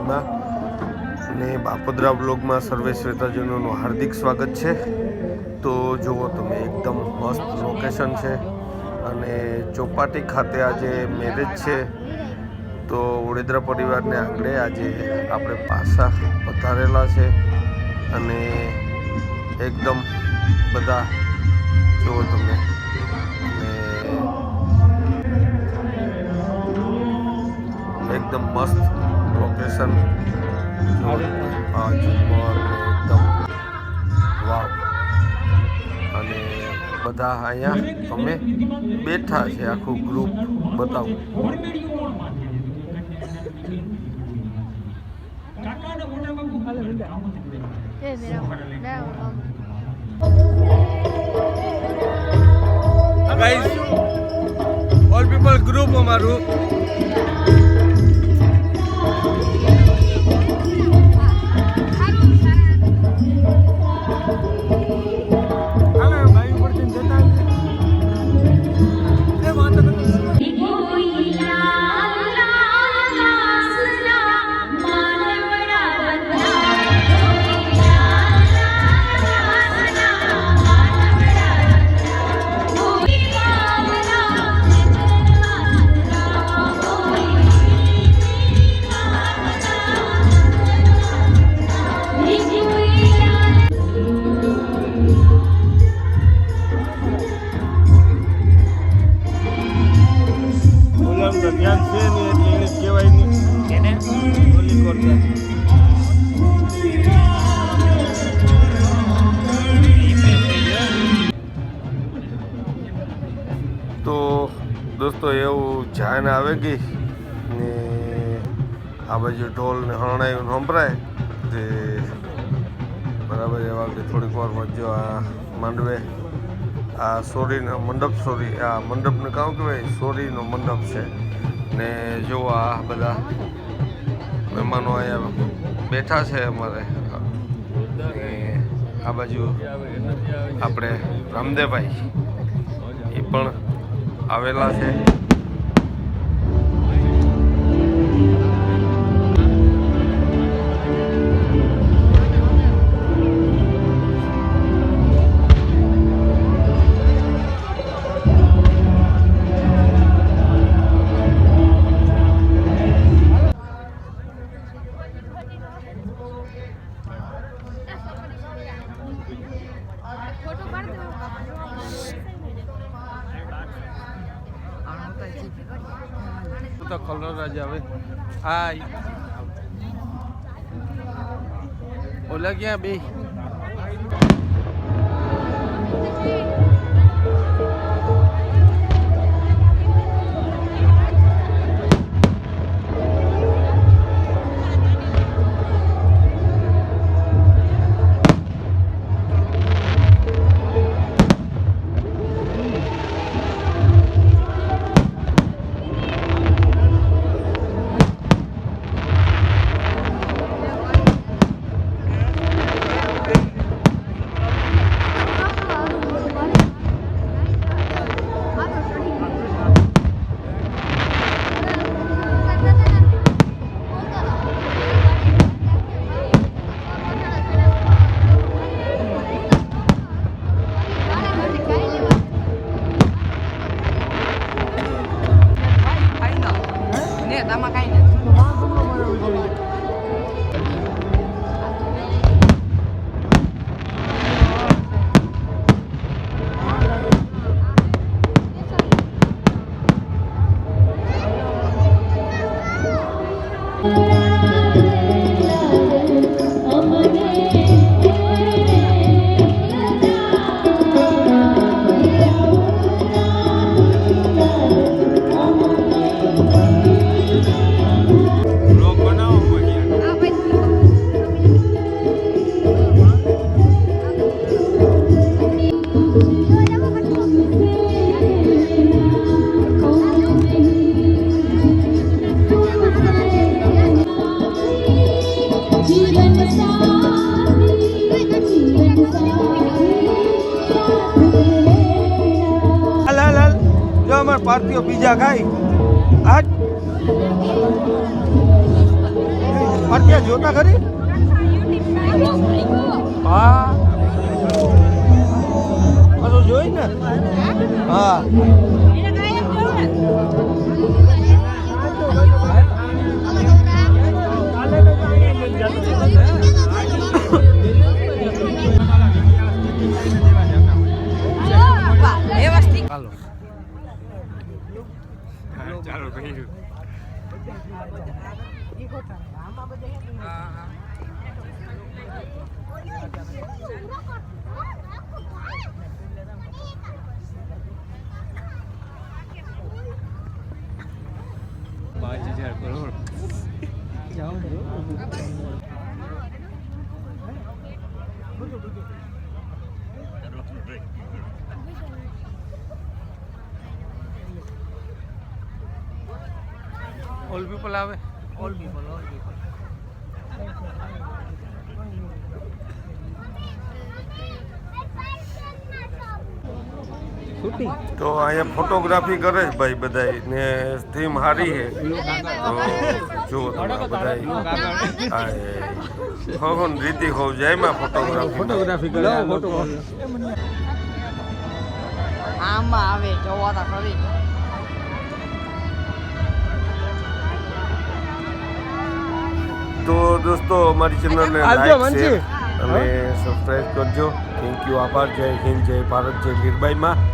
ફેમિલીમાં અને બાપોદરા બ્લોગમાં સર્વે શ્વેતાજનોનું હાર્દિક સ્વાગત છે. તો જુઓ તમે, એકદમ મસ્ત લોકેશન છે અને ચોપાટી ખાતે આજે મેરેજ છે. તો વડોદરા પરિવારને આંગણે આજે આપણે પાછા પધારેલા છે અને એકદમ બધા જુઓ તમે, એકદમ મસ્ત લોકેશન એકદમ વાવ. અને બધા અહીંયા અમે બેઠા છે, આખું ગ્રુપ બતાવું. ગાઈસ, ઓલ પીપલ ગ્રુપ અમારું દોસ્તો એવું જાન આવે ગઈ ને આ બાજુ ઢોલ ને હરણાયું સંભળાય તે બરાબર એવા કે થોડીક વારમાં જો આ માંડવે આ સોરીનો મંડપ, આ મંડપને કામ કહેવાય, સોરીનો મંડપ છે ને જો આ બધા મહેમાનો અહીંયા બેઠા છે અમારે. આ બાજુ આપણે રામદેવભાઈ એ પણ આવેલા છે. તો કલર જ આવે. આ ઓલા ક્યાં બે ભારતીયો પીઝા ખાઈ આજ અમારે ત્યાં જોતા ખરી હા પાછું જોઈ ને હા ચાલો ભાઈ ઓલ પીપલ આવે ઓલ પીપલ તો અહીંયા ફોટોગ્રાફી કરે છે ભાઈ બધાય ને થીમ સારી છે તો જુઓ તમે બધા હો રીતિ હો જાયમાં ફોટોગ્રાફી કરે આમાં આવે જોવા ખરી તો દોસ્તો અમારી ચેનલને લાઈક શેર અને સબસ્ક્રાઈબ કરજો થેન્ક યુ આભાર જય હિન્દ જય ભારત જય વીરબાઈમાં